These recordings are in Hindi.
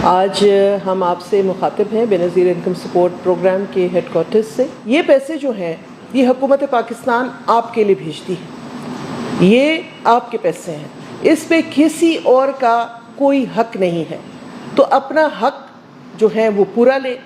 आज हम आपसे मुखातिब हैं बेनज़ीर इनकम सपोर्ट प्रोग्राम के हेडक्वार्टर्स से। ये पैसे जो हैं ये हुकूमत पाकिस्तान आपके लिए भेजती है, ये आपके पैसे हैं, इस पे किसी और का कोई हक नहीं है, तो अपना हक जो है वो पूरा लें।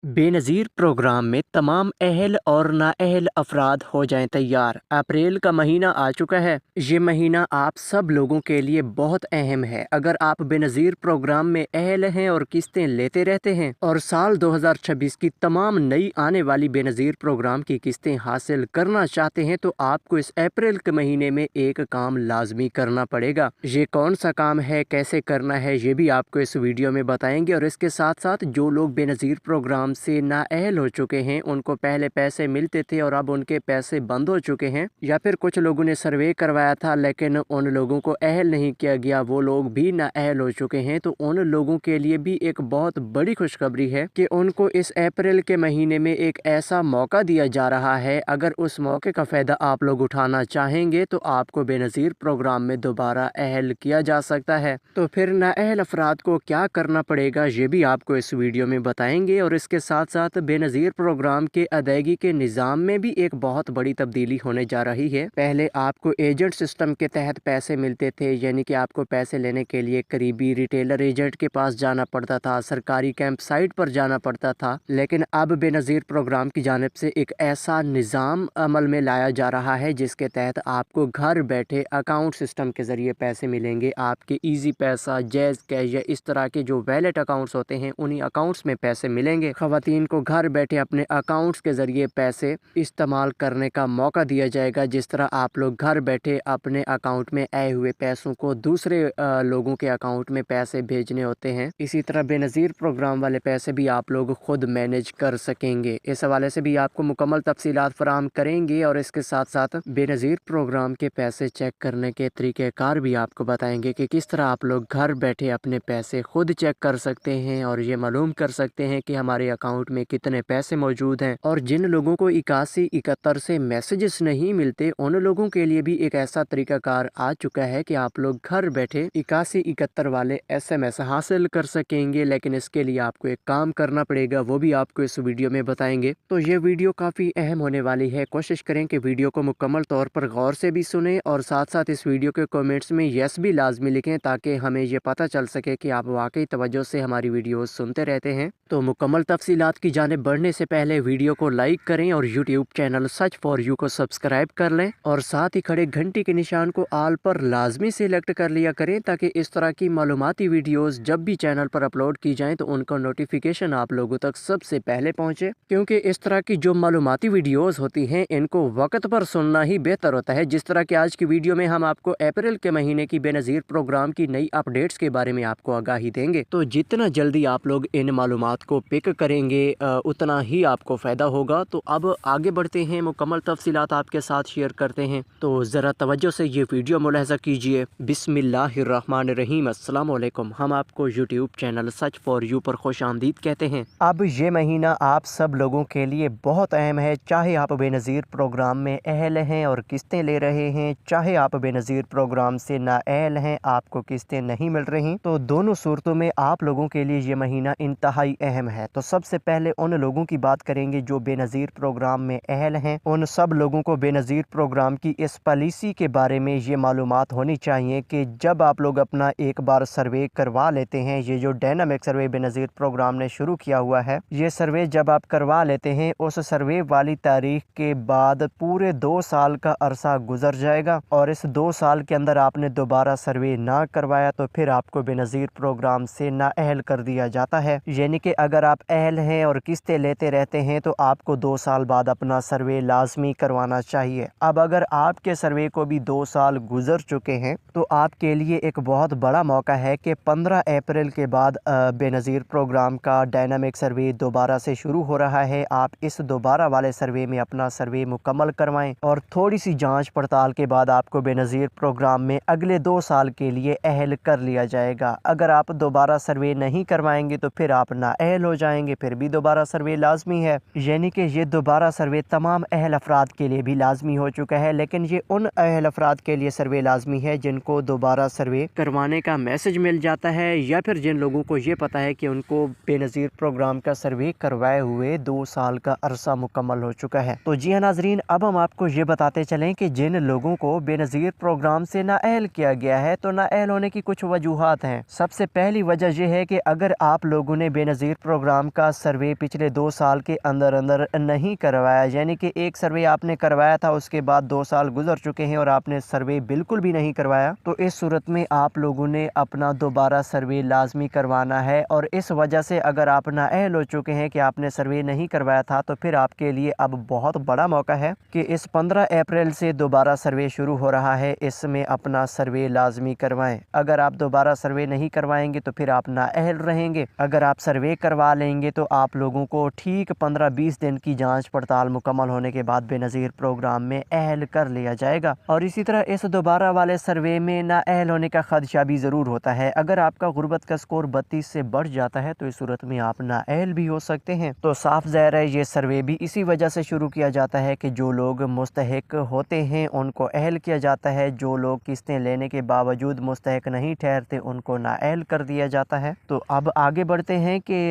बेनज़ीर प्रोग्राम में तमाम अहल और नाअहल अफराद हो जाएं तैयार। अप्रैल का महीना आ चुका है। ये महीना आप सब लोगों के लिए बहुत अहम है। अगर आप बेनज़ीर प्रोग्राम में अहल हैं और किस्तें लेते रहते हैं और साल 2026 की तमाम नई आने वाली बेनज़ीर प्रोग्राम की किस्तें हासिल करना चाहते हैं तो आपको इस अप्रैल के महीने में एक काम लाजमी करना पड़ेगा। ये कौन सा काम है, कैसे करना है, ये भी आपको इस वीडियो में बताएंगे। और इसके साथ साथ जो लोग बेनज़ीर प्रोग्राम से नाअहल हो चुके हैं, उनको पहले पैसे मिलते थे और अब उनके पैसे बंद हो चुके हैं, या फिर कुछ लोगों ने सर्वे करवाया था लेकिन उन लोगों को अहल नहीं किया गया, वो लोग भी नाअहल हो चुके हैं, तो उन लोगों के लिए भी एक बहुत बड़ी खुशखबरी है कि उनको इस अप्रैल के महीने में एक ऐसा मौका दिया जा रहा है। अगर उस मौके का फ़ायदा आप लोग उठाना चाहेंगे तो आपको बेनज़ीर प्रोग्राम में दोबारा अहल किया जा सकता है। तो फिर नाअहल अफराद को क्या करना पड़ेगा ये भी आपको इस वीडियो में बताएंगे। और इसके साथ साथ बेनज़ीर प्रोग्राम के अदायगी के निज़ाम में भी एक बहुत बड़ी तब्दीली होने जा रही है। पहले आपको एजेंट सिस्टम के तहत पैसे मिलते थे, यानी कि आपको पैसे लेने के लिए करीबी रिटेलर एजेंट के पास जाना पड़ता था, सरकारी कैंप साइट पर जाना पड़ता था। लेकिन अब बेनज़ीर प्रोग्राम की जानिब से एक ऐसा निज़ाम अमल में लाया जा रहा है जिसके तहत आपको घर बैठे अकाउंट सिस्टम के ज़रिए पैसे मिलेंगे। आपके ईजी पैसा, जैज़ कैश या इस तरह के जो वैलेट अकाउंट्स होते हैं उन्हीं अकाउंट्स में पैसे मिलेंगे। ख़वातीन को घर बैठे अपने अकाउंट्स के ज़रिए पैसे इस्तेमाल करने का मौका दिया जाएगा। जिस तरह आप लोग घर बैठे अपने अकाउंट में आए हुए पैसों को दूसरे लोगों के अकाउंट में पैसे भेजने होते हैं, इसी तरह बेनज़ीर प्रोग्राम वाले पैसे भी आप लोग खुद मैनेज कर सकेंगे। इस हवाले से भी आपको मुकम्मल तफसीलात फराहम करेंगे और इसके साथ साथ बेनज़ीर प्रोग्राम के पैसे चेक करने के तरीक़ेकार भी आपको बताएंगे कि किस तरह आप लोग घर बैठे अपने पैसे खुद चेक कर सकते हैं और ये मालूम कर सकते हैं कि हमारे अकाउंट में कितने पैसे मौजूद हैं। और जिन लोगों को 8171 से मैसेजेस नहीं मिलते उन लोगों के लिए भी एक ऐसा तरीकाकार आ चुका है कि आप लोग घर बैठे 8171 वाले SMS हासिल कर सकेंगे। लेकिन इसके लिए आपको एक काम करना पड़ेगा, वो भी आपको इस वीडियो में बताएंगे। तो ये वीडियो काफ़ी अहम होने वाली है। कोशिश करें कि वीडियो को मुकम्मल तौर पर गौर से भी सुने और साथ साथ इस वीडियो के कमेंट्स में यस भी लाजमी लिखें ताकि हमें ये पता चल सके कि आप वाकई तवज्जो से हमारी वीडियोस सुनते रहते हैं। तो मुकम्मल तफसीलात की जानिब बढ़ने से पहले वीडियो को लाइक करें और YouTube channel search for you को सब्सक्राइब कर लें और साथ ही खड़े घंटी के निशान को आल पर लाजमी सेलेक्ट कर लिया करें ताकि इस तरह की मालूमाती वीडियोस जब भी चैनल पर अपलोड की जाएं तो उनका नोटिफिकेशन आप लोगों तक सबसे पहले पहुंचे। क्योंकि इस तरह की जो मालूमाती वीडियोस होती हैं इनको वक्त पर सुनना ही बेहतर होता है। जिस तरह की आज की वीडियो में हम आपको अप्रैल के महीने की बेनज़ीर प्रोग्राम की नई अपडेट्स के बारे में आपको आगाही देंगे, तो जितना जल्दी आप लोग इन मालूमात को पिक करेंगे उतना ही आपको फ़ायदा होगा। तो अब आगे बढ़ते हैं, मुकम्मल तफसीलात आपके साथ शेयर करते हैं। तो ज़रा तवज्जो से ये वीडियो मुलाहज़ा कीजिए। बिस्मिल्लाहिर्रहमानिर्रहीम। अस्सलाम वालेकुम। हम आपको YouTube channel search for you पर खुश आमदीद कहते हैं। अब ये महीना आप सब लोगों के लिए बहुत अहम है, चाहे आप बेनज़ीर प्रोग्राम में अहल हैं और किस्तें ले रहे हैं, चाहे आप बेनज़ीर प्रोग्राम से नाअहल हैं, आपको किस्तें नहीं मिल रही, तो दोनों सूरतों में आप लोगों के लिए ये महीना इंतहाई अहम है। तो सबसे पहले उन लोगों की बात करेंगे जो बेनज़ीर प्रोग्राम में अहल हैं। उन सब लोगों को बेनज़ीर प्रोग्राम की इस पॉलिसी के बारे में ये मालूमात होनी चाहिए कि जब आप लोग अपना एक बार सर्वे करवा लेते हैं, ये जो डायनामिक सर्वे बेनज़ीर प्रोग्राम ने शुरू किया हुआ है, ये सर्वे जब आप करवा लेते हैं उस सर्वे वाली तारीख के बाद पूरे 2 साल का अरसा गुजर जाएगा और इस 2 साल के अंदर आपने दोबारा सर्वे ना करवाया तो फिर आपको बेनज़ीर प्रोग्राम से नाअहल कर दिया जाता है। यानी कि अगर आप अहल हैं और किस्तें लेते रहते हैं तो आपको 2 साल बाद अपना सर्वे लाजमी करवाना चाहिए। अब अगर आपके सर्वे को भी 2 साल गुजर चुके हैं तो आपके लिए एक बहुत बड़ा मौका है कि 15 अप्रैल के बाद बेनज़ीर प्रोग्राम का डायनामिक सर्वे दोबारा से शुरू हो रहा है। आप इस दोबारा वाले सर्वे में अपना सर्वे मुकम्मल करवाएं और थोड़ी सी जांच पड़ताल के बाद आपको बेनज़ीर प्रोग्राम में अगले 2 साल के लिए अहल कर लिया जाएगा। अगर आप दोबारा सर्वे नहीं करवाएंगे तो फिर आप नाअहल हो जाएंगे, फिर भी दोबारा सर्वे लाजमी है। यानी कि ये दोबारा सर्वे तमाम अहल अफराद के लिए भी लाजमी हो चुका है, लेकिन ये उन अहल अफराद के लिए सर्वे लाजमी है जिनको दोबारा सर्वे करवाने का मैसेज मिल जाता है, या फिर जिन लोगों को ये पता है कि उनको बेनज़ीर प्रोग्राम का सर्वे करवाए हुए 2 साल का अरसा मुकम्मल हो चुका है। तो जी हाँ नाजरीन, अब हम आपको ये बताते चलें कि जिन लोगों को बेनज़ीर प्रोग्राम से नाअहल किया गया है, तो नाअहल होने की कुछ वजूहात हैं। सबसे पहली वजह यह है कि अगर आप लोगों ने बेनज़ीर प्रोग्राम का सर्वे पिछले 2 साल के अंदर अंदर नहीं करवाया, यानी कि एक सर्वे आपने करवाया था, उसके बाद 2 साल गुजर चुके हैं और आपने सर्वे बिल्कुल भी नहीं करवाया, तो इस सूरत में आप लोगों ने अपना दोबारा सर्वे लाजमी करवाना है। और इस वजह से अगर आप नाअहल हो चुके हैं कि आपने सर्वे नहीं करवाया था, तो फिर आपके लिए अब बहुत बड़ा मौका है कि इस 15 अप्रैल से दोबारा सर्वे शुरू हो रहा है, इसमें अपना सर्वे लाजमी करवाएं। अगर आप दोबारा सर्वे नहीं करवाएंगे तो फिर आप नाअहल रहेंगे। अगर आप सर्वे करवा लेंगे तो आप लोगों को ठीक 15-20 दिन की जांच पड़ताल मुकम्मल होने के बाद बेनज़ीर प्रोग्राम में अहल कर लिया जाएगा। और इसी तरह इस दोबारा वाले सर्वे में नाअहल होने का खदशा भी ज़रूर होता है। अगर आपका गुर्बत का स्कोर 32 से बढ़ जाता है तो इस सूरत में आप नाअहल भी हो सकते हैं। तो साफ ज़ाहिर है ये सर्वे भी इसी वजह से शुरू किया जाता है कि जो लोग मुस्तहिक होते हैं उनको अहल किया जाता है, जो लोग किस्तें लेने के बावजूद मुस्तहिक नहीं ठहरते उनको नाअहल कर दिया जाता है। तो अब आगे बढ़ते हैं कि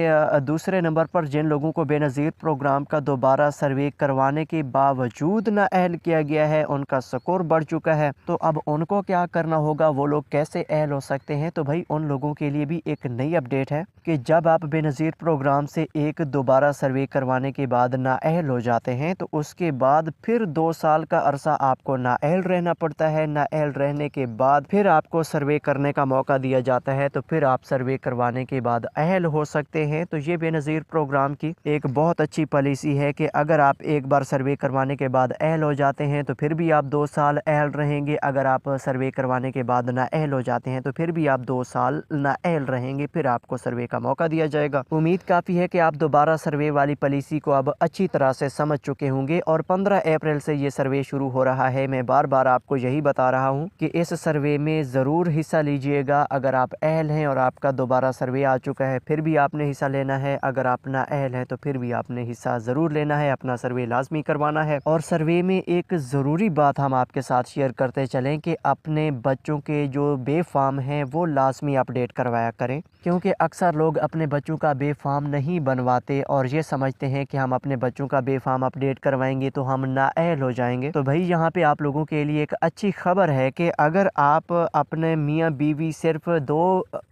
दूसरे नंबर पर जिन लोगों को बेनज़ीर प्रोग्राम का दोबारा सर्वे करवाने के बावजूद नाअहल किया गया है, उनका स्कोर बढ़ चुका है, तो अब उनको क्या करना होगा, वो लोग कैसे अहल हो सकते हैं। तो भाई उन लोगों के लिए भी एक नई अपडेट है कि जब आप बेनज़ीर प्रोग्राम से एक दोबारा सर्वे करवाने के बाद नाअहल हो जाते हैं, तो उसके बाद फिर 2 साल का अरसा आपको नाअहल रहना पड़ता है। नाअहल रहने के बाद फिर आपको सर्वे करने का मौका दिया जाता है, तो फिर आप सर्वे करवाने के बाद अहल हो सकते हैं। तो ये बेनज़ीर प्रोग्राम की एक बहुत अच्छी पॉलिसी है कि अगर आप एक बार सर्वे करवाने के बाद अहल हो जाते हैं तो फिर भी आप 2 साल अहल रहेंगे। अगर आप सर्वे करवाने के बाद नाअहल हो जाते हैं तो फिर भी आप 2 साल नाअहल रहेंगे, फिर आपको सर्वे का मौका दिया जाएगा। उम्मीद काफ़ी है कि आप दोबारा सर्वे वाली पॉलिसी को अब अच्छी तरह से समझ चुके होंगे। और 15 अप्रैल से ये सर्वे शुरू हो रहा है। मैं बार बार आपको यही बता रहा हूँ कि इस सर्वे में ज़रूर हिस्सा लीजिएगा। अगर आप अहल हैं और आपका दोबारा सर्वे आ चुका है फिर भी आपने हिस्सा लेना है, अगर आप नाअहल हैं तो फिर भी आपने हिस्सा ज़रूर लेना है, अपना सर्वे लाजमी करवाना है। और सर्वे में एक ज़रूरी बात हम आपके साथ शेयर करते चलें कि अपने बच्चों के जो बेफाम हैं वो लाजमी अपडेट करवाया करें, क्योंकि अक्सर लोग अपने बच्चों का बेफाम नहीं बनवाते और ये समझते हैं कि हम अपने बच्चों का बेफाम अपडेट करवाएंगे तो हम नाअहल हो जाएंगे। तो भाई यहाँ पे आप लोगों के लिए एक अच्छी खबर है कि अगर आप अपने मियाँ बीवी सिर्फ 2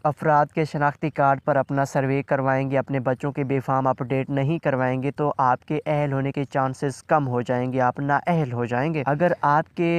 अफराद के शनाख्ती कार्ड पर अपना सर्वे करवाएंगे, अपने बच्चों के बेफाम अपडेट नहीं करवाएंगे, तो आपके अहल होने के चांसेस कम हो जाएंगे, आप नाअहल हो जाएंगे। अगर आपके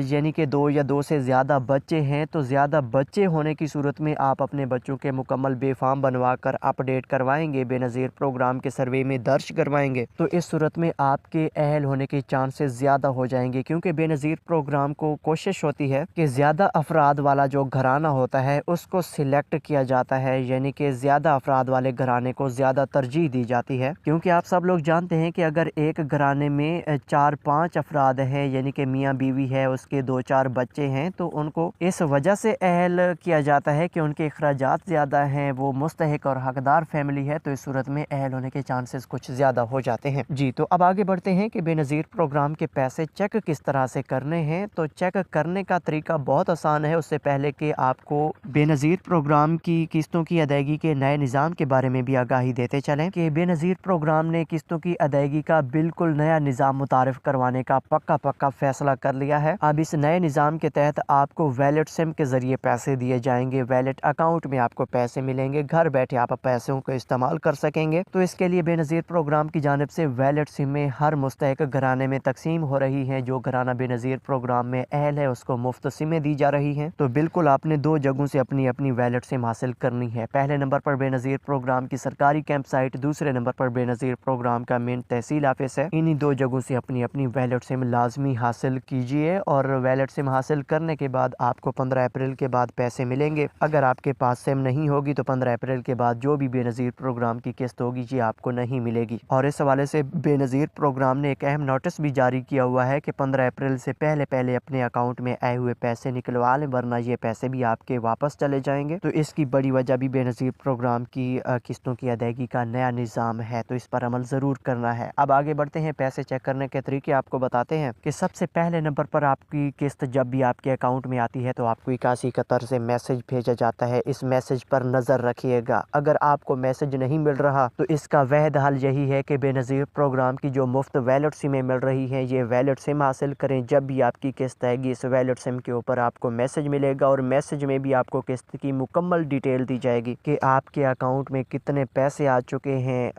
यानी कि 2 या 2 से ज़्यादा बच्चे हैं तो ज़्यादा बच्चे होने की सूरत में आप अपने बच्चों के मुकम्मल बेफाम बनवा कर अपडेट करवाएंगे, बेनज़ीर प्रोग्राम के सर्वे में दर्ज करवाएंगे, तो इस सूरत में आपके अहल होने के चांसेस ज़्यादा हो जाएंगे। क्योंकि बेनज़ीर प्रोग्राम को कोशिश होती है कि ज़्यादा अफराद वाला जो घराना होता है उसको सिलेक्ट किया जाता है, यानी कि ज़्यादा अफराद वाले घराने को ज़्यादा तरजीह दी जाती है। क्योंकि आप सब लोग जानते हैं कि अगर एक घराने में 4-5 अफराद हैं, यानी कि मियाँ बीवी है, उसके 2-4 बच्चे हैं, तो उनको इस वजह से अहल किया जाता है कि उनके अखराजात ज़्यादा हैं, वो मुस्तहिक और हकदार फैमिली है, तो इस सूरत में अहल होने के चांसेस कुछ ज़्यादा हो जाते हैं। जी, तो अब आगे बढ़ते हैं कि बेनज़ीर प्रोग्राम के पैसे चेक किस तरह से करने हैं। तो चेक करने का तरीका बहुत आसान है। उससे पहले कि आपको बेनज़ीर प्रोग्राम की किस्तों की अदायगी के नए निज़ाम के बारे में भी आगाही देते चलें कि बेनज़ीर प्रोग्राम ने किस्तों की अदायगी का बिल्कुल नया निज़ाम मुतारिफ करवाने का पक्का फैसला कर लिया है। अब इस नए निज़ाम के तहत आपको वैलेट सिम के ज़रिए पैसे दिए जाएंगे, वैलेट अकाउंट में आपको पैसे मिलेंगे, घर बैठे आप पैसों को इस्तेमाल कर सकेंगे। तो इसके लिए बेनज़ीर प्रोग्राम की जानिब से वैलेट सिमें हर मुस्तहिक घराने में तकसीम हो रही हैं। जो घराना बेनज़ीर प्रोग्राम में अहल है उसको मुफ्त सिमें दी जा रही हैं। तो बिल्कुल आपने 2 जगहों से अपनी अपनी वैलेट सिम हासिल करनी है। पहले नंबर पर बेनज़ीर प्रोग्राम की सरकारी कैंप साइट, दूसरे नंबर पर बेनज़ीर प्रोग्राम का मेन तहसील ऑफिस है। इन्हीं 2 जगहों से अपनी अपनी वैलेट सिम लाजमी हासिल कीजिए। और वैलेट सिम हासिल करने के बाद आपको 15 अप्रैल के बाद पैसे मिलेंगे। अगर आपके पास सिम नहीं होगी तो 15 अप्रैल के बाद जो भी बेनज़ीर प्रोग्राम की किस्त होगी ये आपको नहीं मिलेगी। और इस हवाले से बेनज़ीर प्रोग्राम ने एक अहम नोटिस भी जारी किया हुआ है कि 15 अप्रैल से पहले अपने अकाउंट में आए हुए पैसे निकलवा लें, वरना ये पैसे भी आपके वापस चले जाएंगे। तो इसकी बड़ी वजह भी बेनज़ीर प्रोग्राम की किस्तों की अदायगी अदायगी का नया निज़ाम है, तो इस पर अमल ज़रूर करना है। अब आगे बढ़ते हैं, पैसे चेक करने के तरीके आपको बताते हैं कि सबसे पहले नंबर पर आपकी किस्त जब भी आपके अकाउंट में आती है तो आपको 8171 से मैसेज भेजा जाता है। इस मैसेज पर नज़र रखिएगा। अगर आपको मैसेज नहीं मिल रहा तो इसका वहद हल यही है कि बेनज़ीर प्रोग्राम की जो मुफ्त वैलेट सिमें मिल रही हैं, ये वैलेट सिम हासिल करें। जब भी आपकी किस्त आएगी इस वैलेट सिम के ऊपर आपको मैसेज मिलेगा और मैसेज में भी आपको किस्त की मुकम्मल डिटेल दी जाएगी कि आपके अकाउंट में कितने पैसे आ चुके हैं,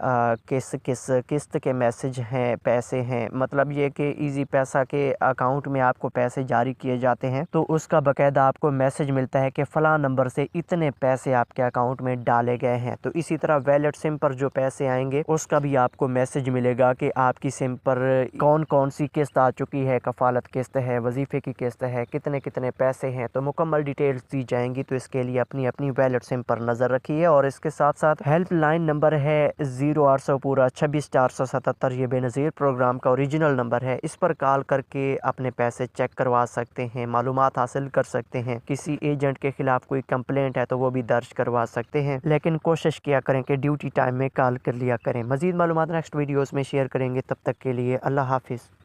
किस किस किस्त के मैसेज हैं, पैसे हैं। मतलब ये कि इजी पैसा के अकाउंट में आपको पैसे जारी किए जाते हैं तो उसका बाकायदा आपको मैसेज मिलता है कि फ़लाँ नंबर से इतने पैसे आपके अकाउंट में डाले गए हैं। तो इसी तरह वैलेट सिम पर जो पैसे आएंगे उसका भी आपको मैसेज मिलेगा कि आपकी सिम पर कौन कौन सी किस्त आ चुकी है, कफ़ालत किस्त है, वजीफ़े की किस्त है, कितने कितने पैसे हैं, तो मुकम्मल डिटेल्स दी जाएंगी। तो इसके लिए अपनी अपनी वैलेट सिम पर नज़र रखिए। और इसके साथ साथ हेल्पलाइन नंबर है 0800 पूरा 26477, ये बेनज़ीर प्रोग्राम का ओरिजिनल नंबर है। इस पर कॉल करके अपने पैसे चेक करवा सकते हैं, मालूमात हासिल कर सकते हैं। किसी एजेंट के खिलाफ कोई कंप्लेंट है तो वो भी दर्ज करवा सकते हैं, लेकिन कोशिश किया करें कि ड्यूटी टाइम में कॉल कर लिया करें। मज़ीद मालूमात नेक्स्ट वीडियोस में शेयर करेंगे। तब तक के लिए अल्लाह हाफिज़।